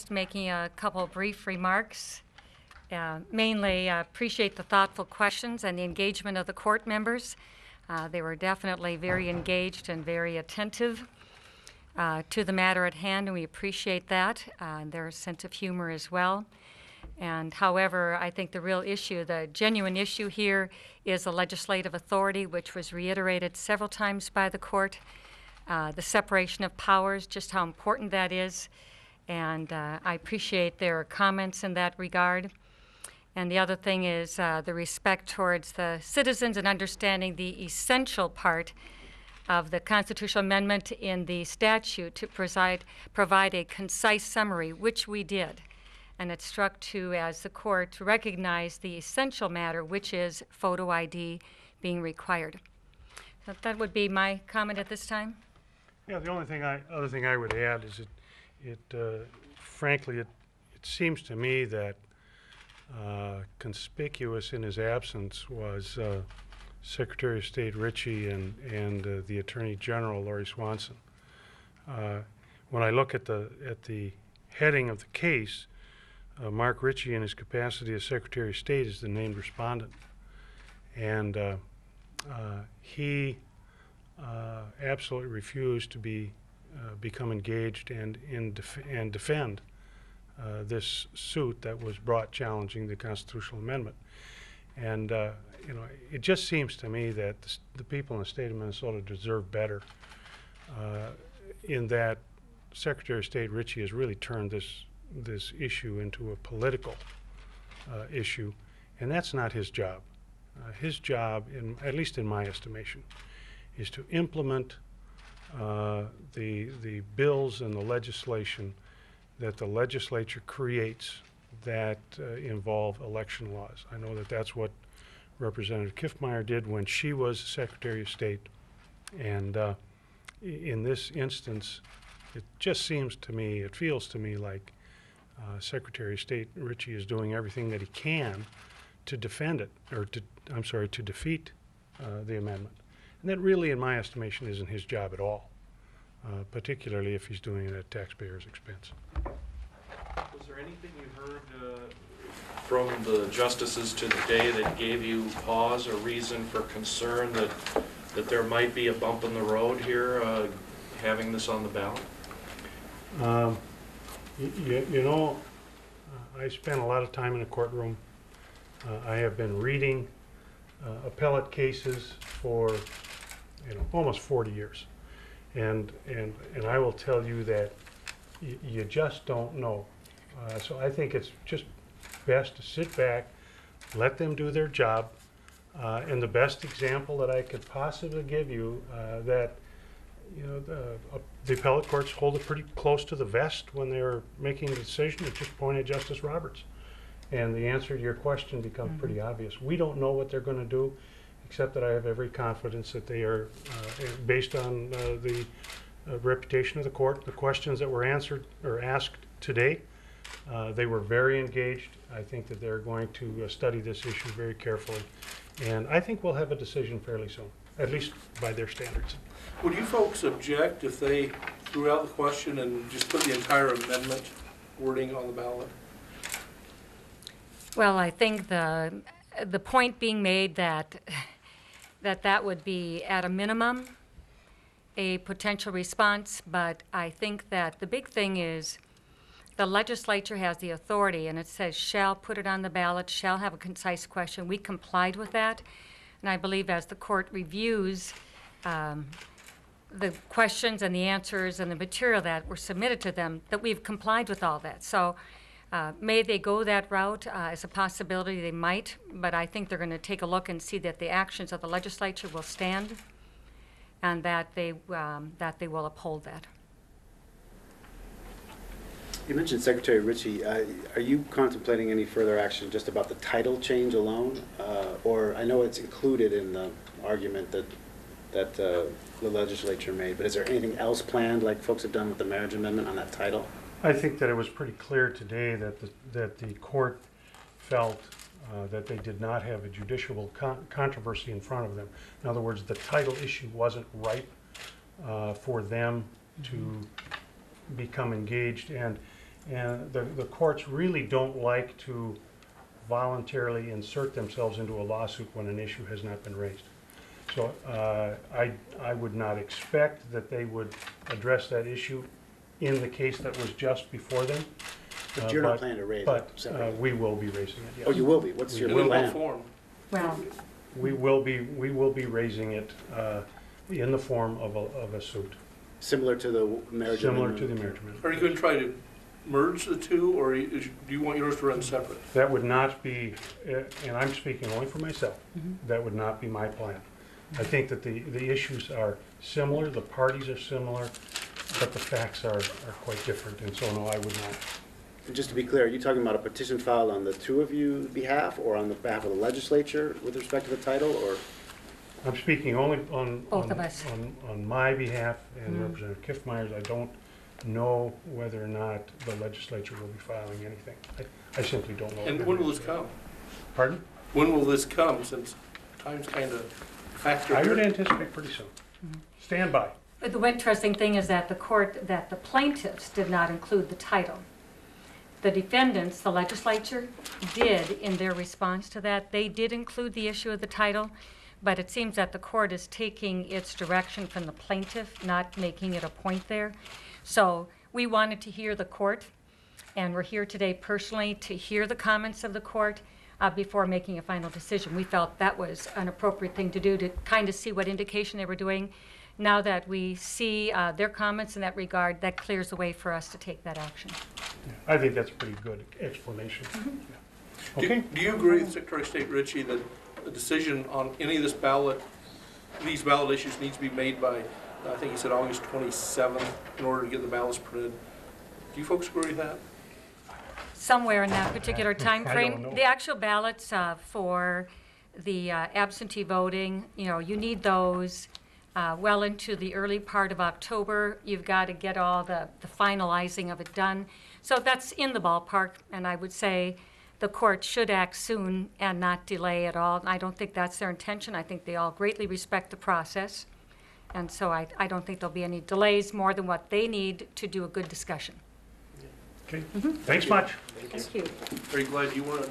just making a couple of brief remarks. Mainly appreciate the thoughtful questions and the engagement of the court members. They were definitely very engaged and very attentive to the matter at hand, and we appreciate that, and their sense of humor as well. And however, I think the real issue, the genuine issue here, is the legislative authority, which was reiterated several times by the court. The separation of powers, just how important that is. And I appreciate their comments in that regard. And the other thing is the respect towards the citizens and understanding the essential part of the constitutional amendment in the statute to provide a concise summary, which we did. And it struck to, as the court recognized the essential matter, which is photo ID being required. So that would be my comment at this time. Yeah, the other thing I would add is frankly, it seems to me that conspicuous in his absence was Secretary of State Ritchie and the Attorney General Lori Swanson. When I look at the heading of the case, Mark Ritchie, in his capacity as Secretary of State, is the named respondent, and he absolutely refused to become engaged and defend this suit that was brought challenging the constitutional amendment. And you know, it just seems to me that the people in the state of Minnesota deserve better. In that Secretary of State Ritchie has really turned this issue into a political issue, and that's not his job. His job, at least in my estimation, is to implement the bills and the legislation that the legislature creates that involve election laws. I know that that's what Representative Kiffmeyer did when she was Secretary of State, and in this instance, it just seems to me, it feels to me like Secretary of State Ritchie is doing everything that he can to defend it, or to defeat the amendment. And that really, in my estimation, isn't his job at all, particularly if he's doing it at taxpayers' expense. Was there anything you heard from the justices today that gave you pause or reason for concern that there might be a bump in the road here, having this on the ballot? You know, I spent a lot of time in the courtroom. I have been reading appellate cases for almost 40 years, and I will tell you that you just don't know. So I think it's just best to sit back, let them do their job, and the best example that I could possibly give you that the appellate courts hold it pretty close to the vest when they're making a decision. It's just point at Justice Roberts, and the answer to your question becomes pretty obvious. We don't know what they're going to do, except that I have every confidence that they are, based on the reputation of the court, the questions that were answered or asked today, they were very engaged. I think that they're going to study this issue very carefully, and I think we'll have a decision fairly soon, at least by their standards. Would you folks object if they threw out the question and just put the entire amendment wording on the ballot? Well, I think the point being made that would be at a minimum a potential response, but I think that the big thing is the legislature has the authority, and it says shall put it on the ballot, shall have a concise question. We complied with that, and I believe as the court reviews the questions and the answers and the material that were submitted to them, that we've complied with all that. So may they go that route as a possibility? They might, but I think they're going to take a look and see that the actions of the legislature will stand, and that they will uphold that. You mentioned Secretary Ritchie. Are you contemplating any further action just about the title change alone? Or I know it's included in the argument that the legislature made, but is there anything else planned, like folks have done with the marriage amendment, on that title? I think that it was pretty clear today that the court felt that they did not have a judicial controversy in front of them. In other words, the title issue wasn't ripe for them to become engaged, and And the courts really don't like to voluntarily insert themselves into a lawsuit when an issue has not been raised. So I would not expect that they would address that issue in the case that was just before them. But you're not planning to raise it But separately? we will be raising it, yes. Oh, you will be? What's your In what plan? form? Well, We will be raising it in the form of a suit, Similar to the marriage similar amendment? to the marriage amendment. Are you going to try to merge the two, or do you want yours to run separate? That would not be, and I'm speaking only for myself, that would not be my plan. I think that the issues are similar, the parties are similar, but the facts are quite different, and so no, I would not. And just to be clear, are you talking about a petition filed on the two of you behalf, or on the behalf of the legislature with respect to the title, or? I'm speaking only on. Both of us. On my behalf and Representative Kiffmeyer's. I don't know whether or not the legislature will be filing anything. I simply don't know. And when will this come? Pardon? When will this come, since time's kind of a factor I would here? anticipate pretty soon. Stand by. but the interesting thing is that the plaintiffs did not include the title. The defendants, the legislature, did in their response to that. They did include the issue of the title, but it seems that the court is taking its direction from the plaintiff, not making it a point there. So we wanted to hear the court, and we're here today personally to hear the comments of the court before making a final decision. We felt that was an appropriate thing to do, to kind of see what indication they were doing. Now that we see their comments in that regard, that clears the way for us to take that action. I think that's a pretty good explanation. Yeah. Okay? Do you agree with Secretary of State Ritchie that a decision on any of this ballot, these ballot issues needs to be made by, I think he said August 27th, in order to get the ballots printed? Do you folks agree with that? Somewhere in that particular time I frame. don't know. The actual ballots for the absentee voting, you need those well into the early part of October. You've got to get all the finalizing of it done. So that's in the ballpark, and I would say the court should act soon and not delay at all. I don't think that's their intention. I think they all greatly respect the process. And so I don't think there'll be any delays more than what they need to do a good discussion. Okay. Thanks much. Thank you. Very glad you weren't